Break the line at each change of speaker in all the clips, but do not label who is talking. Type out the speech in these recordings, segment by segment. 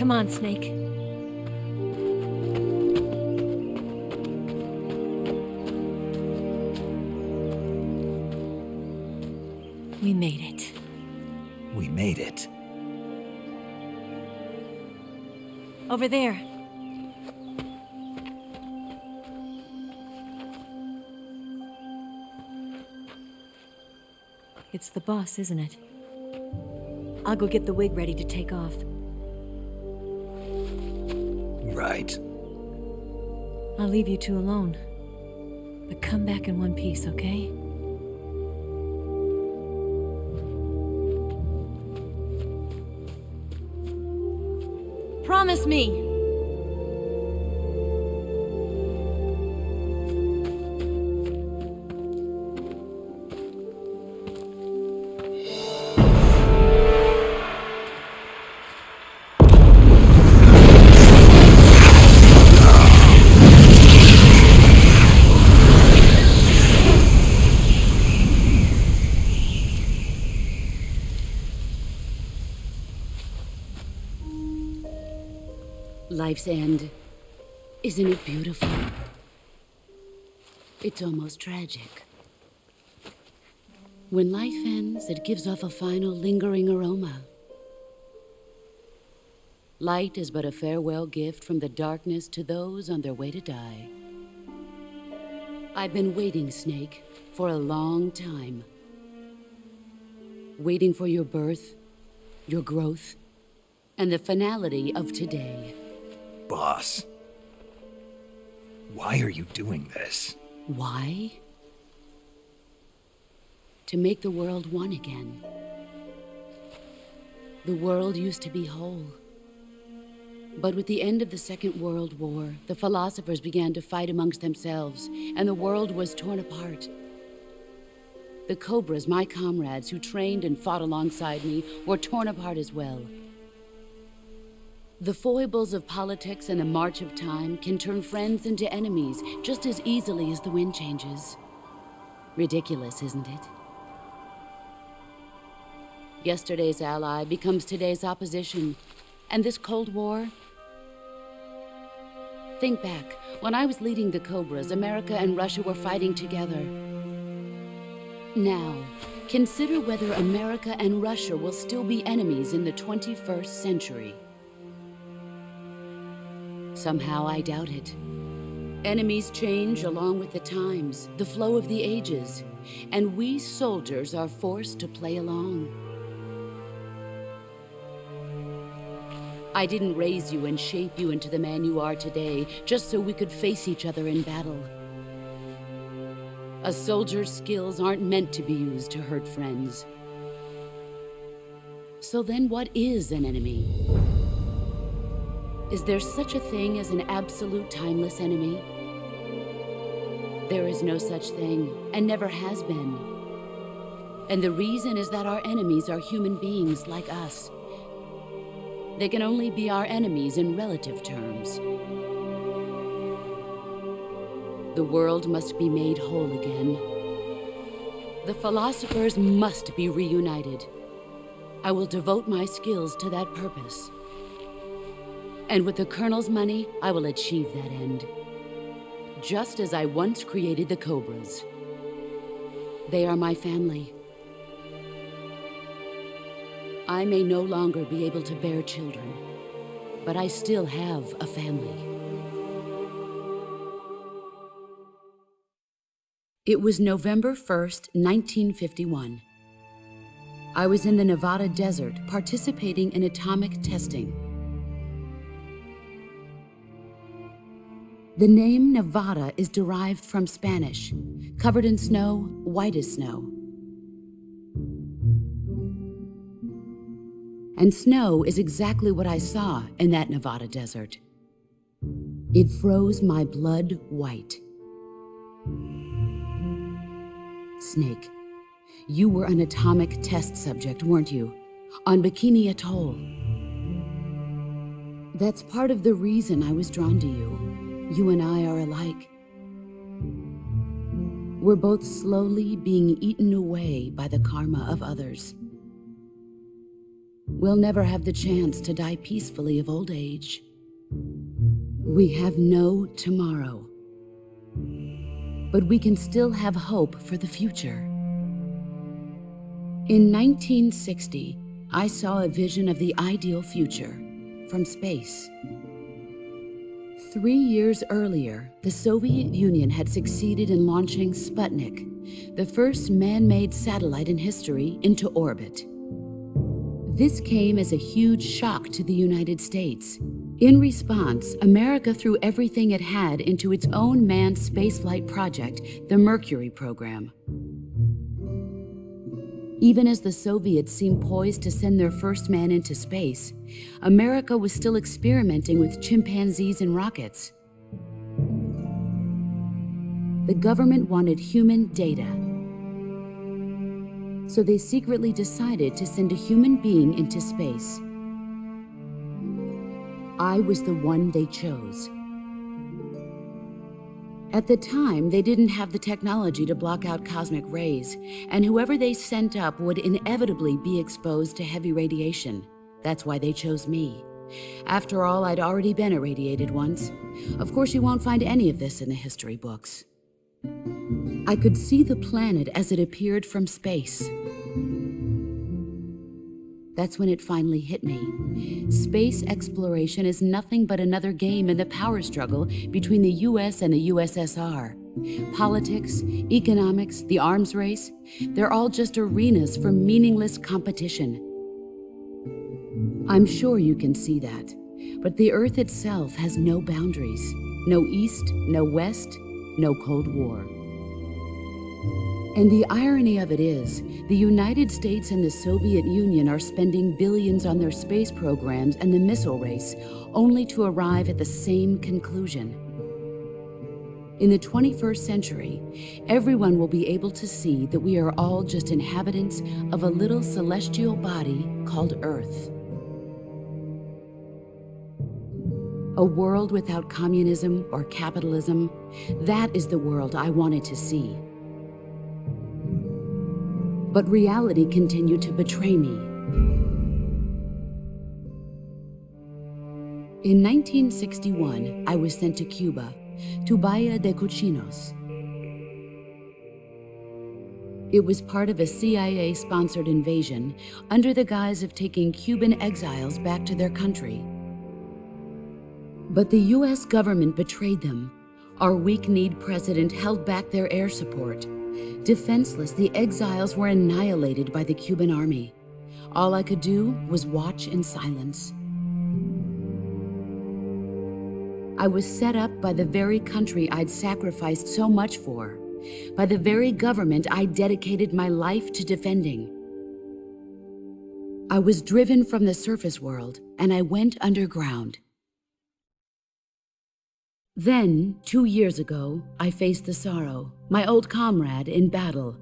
Come on, Snake. We made it.
We made it.
Over there. It's the boss, isn't it? I'll go get the wig ready to take off.
Right.
I'll leave you two alone. But come back in one piece, okay? Promise me!
Life's end. Isn't it beautiful? It's almost tragic. When life ends, it gives off a final lingering aroma. Light is but a farewell gift from the darkness to those on their way to die. I've been waiting, Snake, for a long time. Waiting for your birth, your growth, and the finality of today.
Boss. Why are you doing this?
Why? To make the world one again. The world used to be whole. But with the end of the Second World War, the philosophers began to fight amongst themselves, and the world was torn apart. The Cobras, my comrades who trained and fought alongside me, were torn apart as well. The foibles of politics and the march of time can turn friends into enemies just as easily as the wind changes. Ridiculous, isn't it? Yesterday's ally becomes today's opposition. And this Cold War? Think back. When I was leading the Cobras, America and Russia were fighting together. Now, consider whether America and Russia will still be enemies in the 21st century. Somehow I doubt it. Enemies change along with the times, the flow of the ages, and we soldiers are forced to play along. I didn't raise you and shape you into the man you are today just so we could face each other in battle. A soldier's skills aren't meant to be used to hurt friends. So then what is an enemy? Is there such a thing as an absolute timeless enemy? There is no such thing, and never has been. And the reason is that our enemies are human beings like us. They can only be our enemies in relative terms. The world must be made whole again. The philosophers must be reunited. I will devote my skills to that purpose. And with the Colonel's money, I will achieve that end. Just as I once created the Cobras. They are my family. I may no longer be able to bear children, but I still have a family. It was November 1st, 1951. I was in the Nevada desert participating in atomic testing. The name Nevada is derived from Spanish, covered in snow, white as snow. And snow is exactly what I saw in that Nevada desert. It froze my blood white. Snake, you were an atomic test subject, weren't you? On Bikini Atoll. That's part of the reason I was drawn to you. You and I are alike. We're both slowly being eaten away by the karma of others. we'll never have the chance to die peacefully of old age. We have no tomorrow. But we can still have hope for the future. In 1960, I saw a vision of the ideal future from space. 3 years earlier, the Soviet Union had succeeded in launching Sputnik, the first man-made satellite in history, into orbit. This came as a huge shock to the United States. In response, America threw everything it had into its own manned spaceflight project, the Mercury program. Even as the Soviets seemed poised to send their first man into space, America was still experimenting with chimpanzees and rockets. The government wanted human data, so they secretly decided to send a human being into space. I was the one they chose. At the time, they didn't have the technology to block out cosmic rays, and whoever they sent up would inevitably be exposed to heavy radiation. That's why they chose me. After all, I'd already been irradiated once. Of course, you won't find any of this in the history books. I could see the planet as it appeared from space. That's when it finally hit me. Space exploration is nothing but another game in the power struggle between the U.S. and the U.S.S.R. Politics, economics, the arms race, they're all just arenas for meaningless competition. I'm sure you can see that, but the Earth itself has no boundaries. No East, no West, no Cold War. And the irony of it is, the United States and the Soviet Union are spending billions on their space programs and the missile race, only to arrive at the same conclusion. In the 21st century, everyone will be able to see that we are all just inhabitants of a little celestial body called Earth. A world without communism or capitalism, that is the world I wanted to see. But reality continued to betray me. In 1961, I was sent to Cuba, to Bahia de Cochinos. It was part of a CIA-sponsored invasion under the guise of taking Cuban exiles back to their country. But the U.S. government betrayed them. Our weak-kneed president held back their air support. Defenseless, the exiles were annihilated by the Cuban army. All I could do was watch in silence. I was set up by the very country I'd sacrificed so much for, by the very government I dedicated my life to defending. I was driven from the surface world, and I went underground. Then, 2 years ago, I faced the Sorrow, my old comrade in battle.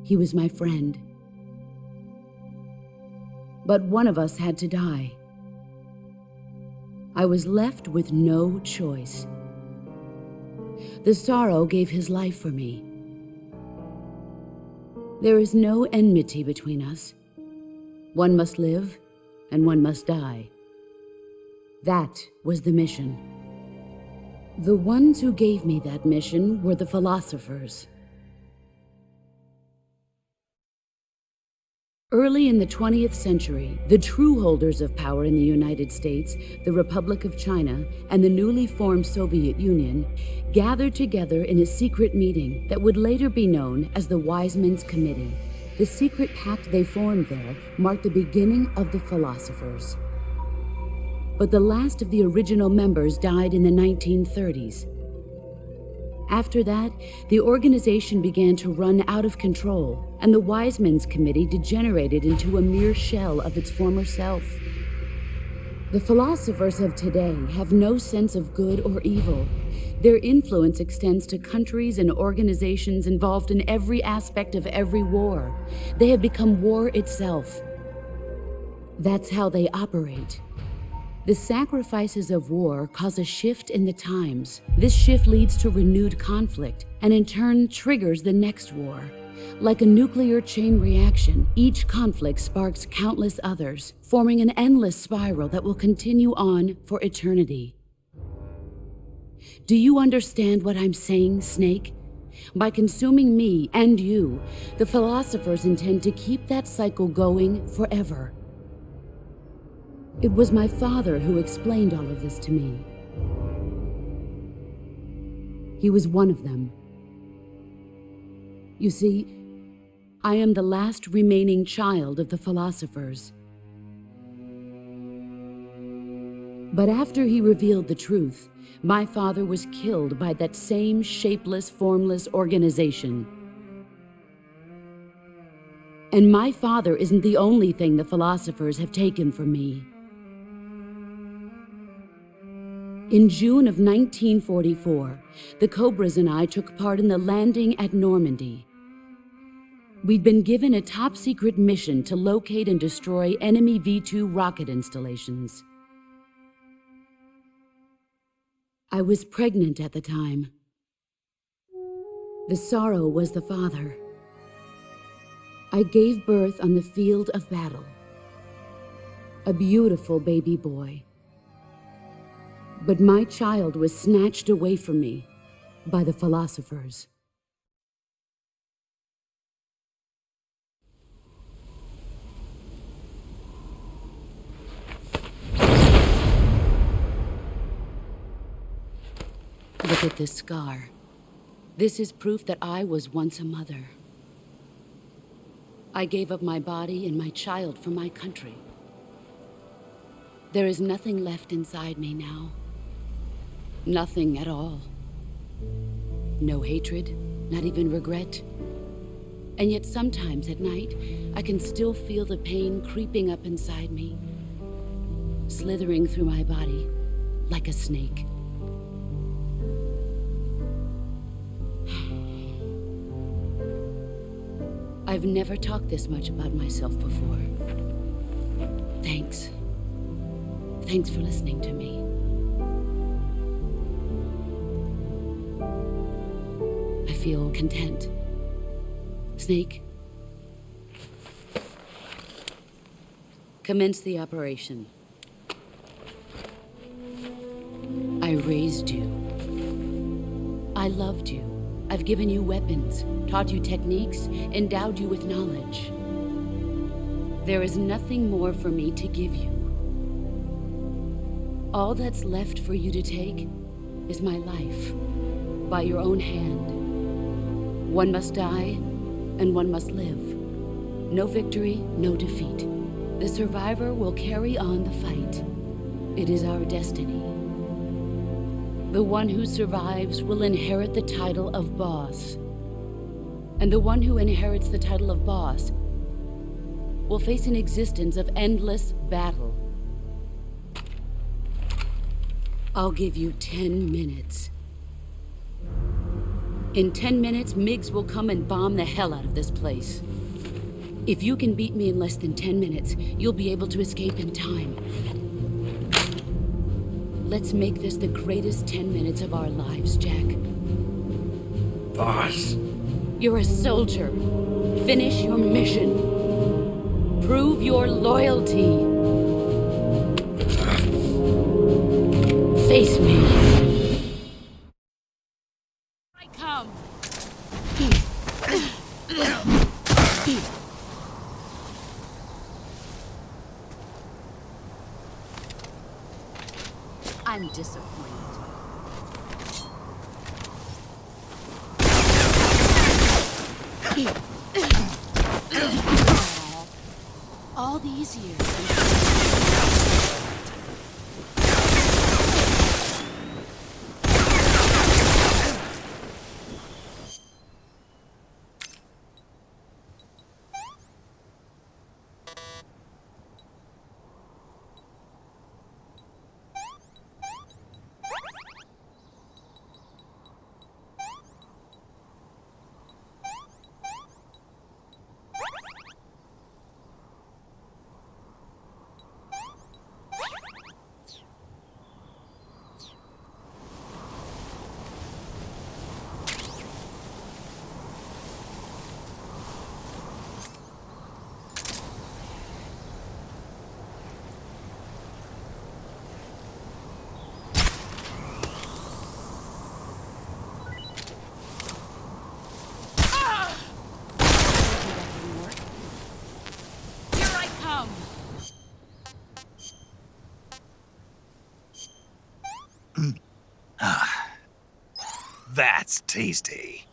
He was my friend. But one of us had to die. I was left with no choice. The Sorrow gave his life for me. There is no enmity between us. One must live, and one must die. That was the mission. The ones who gave me that mission were the philosophers. Early in the 20th century, the true holders of power in the United States, the Republic of China, and the newly formed Soviet Union gathered together in a secret meeting that would later be known as the Wise Men's Committee. The secret pact they formed there marked the beginning of the philosophers. But the last of the original members died in the 1930s. After that, the organization began to run out of control, and the Wise Men's Committee degenerated into a mere shell of its former self. The philosophers of today have no sense of good or evil. Their influence extends to countries and organizations involved in every aspect of every war. They have become war itself. That's how they operate. The sacrifices of war cause a shift in the times. This shift leads to renewed conflict, and in turn triggers the next war. Like a nuclear chain reaction, each conflict sparks countless others, forming an endless spiral that will continue on for eternity. Do you understand what I'm saying, Snake? By consuming me and you, the philosophers intend to keep that cycle going forever. It was my father who explained all of this to me. He was one of them. You see, I am the last remaining child of the philosophers. But after he revealed the truth, my father was killed by that same shapeless, formless organization. And my father isn't the only thing the philosophers have taken from me. In June of 1944, the Cobras and I took part in the landing at Normandy. We'd been given a top-secret mission to locate and destroy enemy V-2 rocket installations. I was pregnant at the time. The sorrow was the father. I gave birth on the field of battle. A beautiful baby boy. But my child was snatched away from me by the philosophers. Look at this scar. This is proof that I was once a mother. I gave up my body and my child for my country. There is nothing left inside me now. Nothing at all. No hatred, not even regret. And yet sometimes at night, I can still feel the pain creeping up inside me, slithering through my body like a snake. I've never talked this much about myself before. Thanks. Thanks for listening to me. I feel content. Snake, commence the operation. I raised you. I loved you. I've given you weapons, taught you techniques, endowed you with knowledge. There is nothing more for me to give you. All that's left for you to take is my life, by your own hand. One must die, and one must live. No victory, no defeat. The survivor will carry on the fight. It is our destiny. The one who survives will inherit the title of boss. And the one who inherits the title of boss will face an existence of endless battle. I'll give you 10 minutes. In 10 minutes, MiGs will come and bomb the hell out of this place. If you can beat me in less than 10 minutes, you'll be able to escape in time. Let's make this the greatest 10 minutes of our lives, Jack.
Boss.
You're a soldier. Finish your mission. Prove your loyalty. Face me. I come. I'm disappointed. All these years.
That's tasty.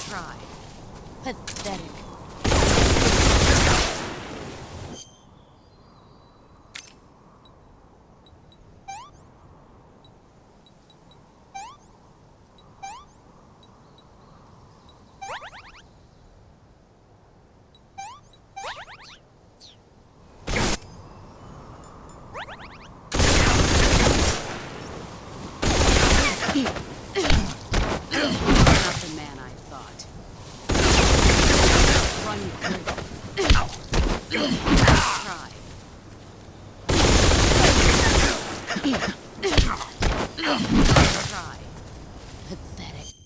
Try. Pathetic. Not the man I thought. Run quick. Try. Try. Pathetic. Try.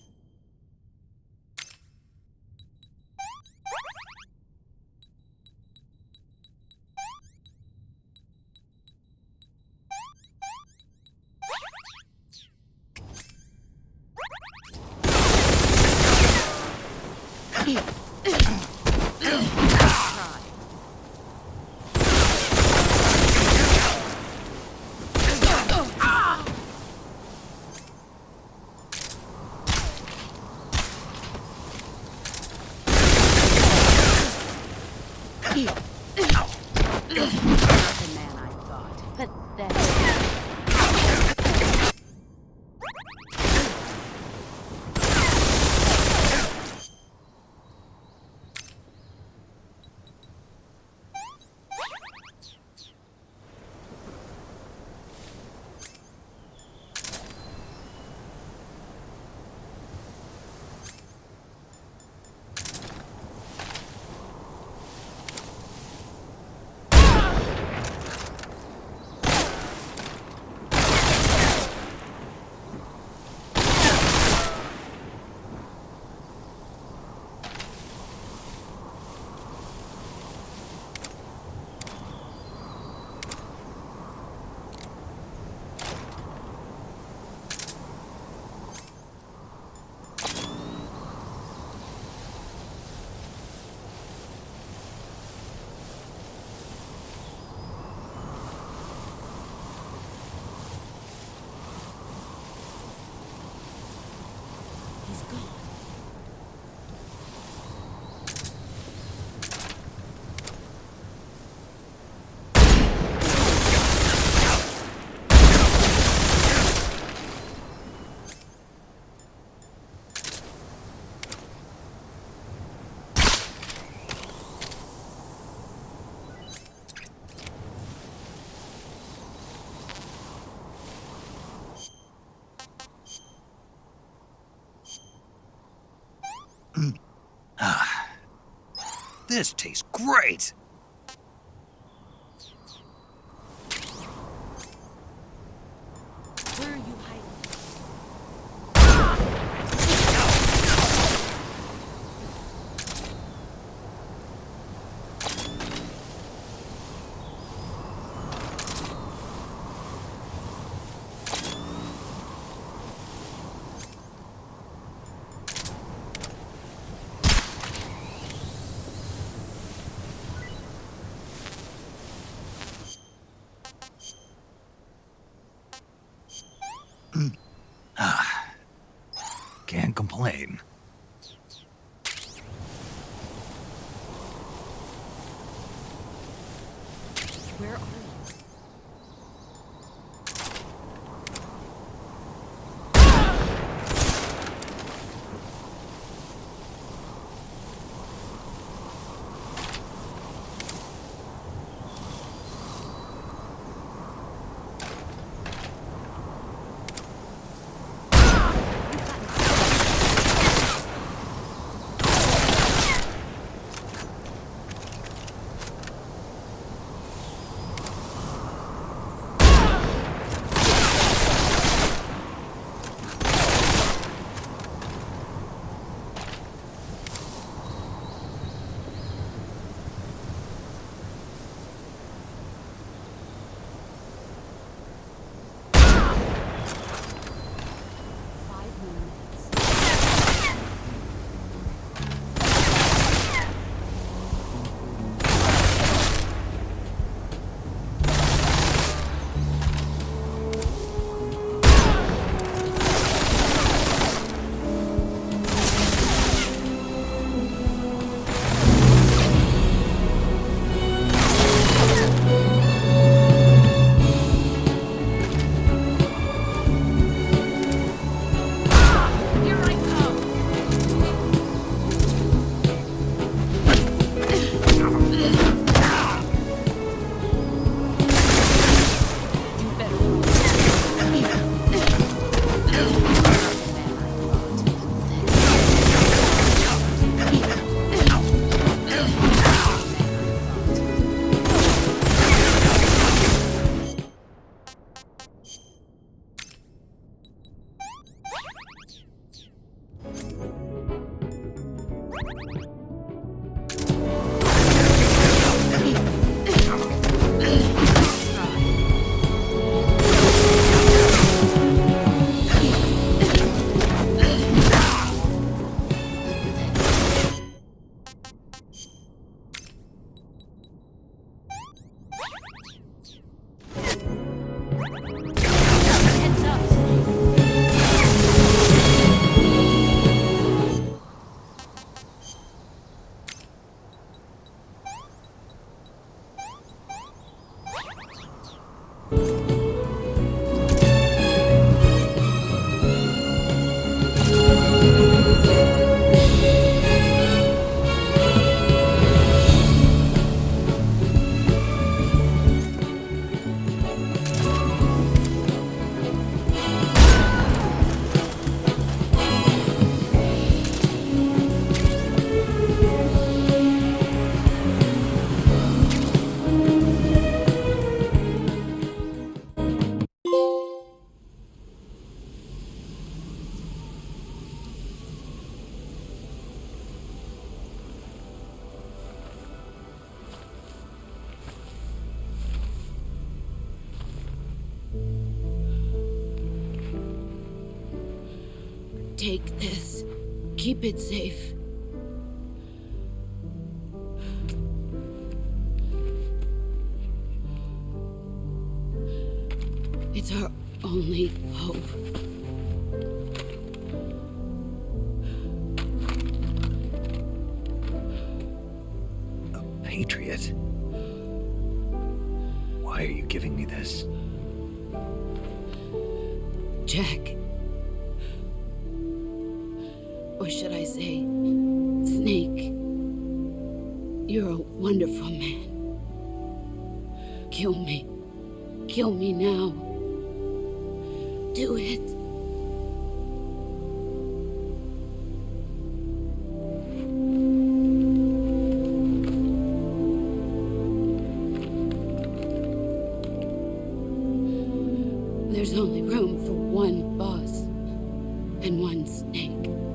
Not the man I thought. Pathetic. He's gone.
This tastes great.
Where are you hiding?
Can't complain.
Where are you? Take this. Keep it safe. It's our only hope.
A patriot? Why are you giving me this?
Jack. Or should I say, Snake. You're a wonderful man. Kill me. Kill me now. Do it. There's only room for one boss and one Snake.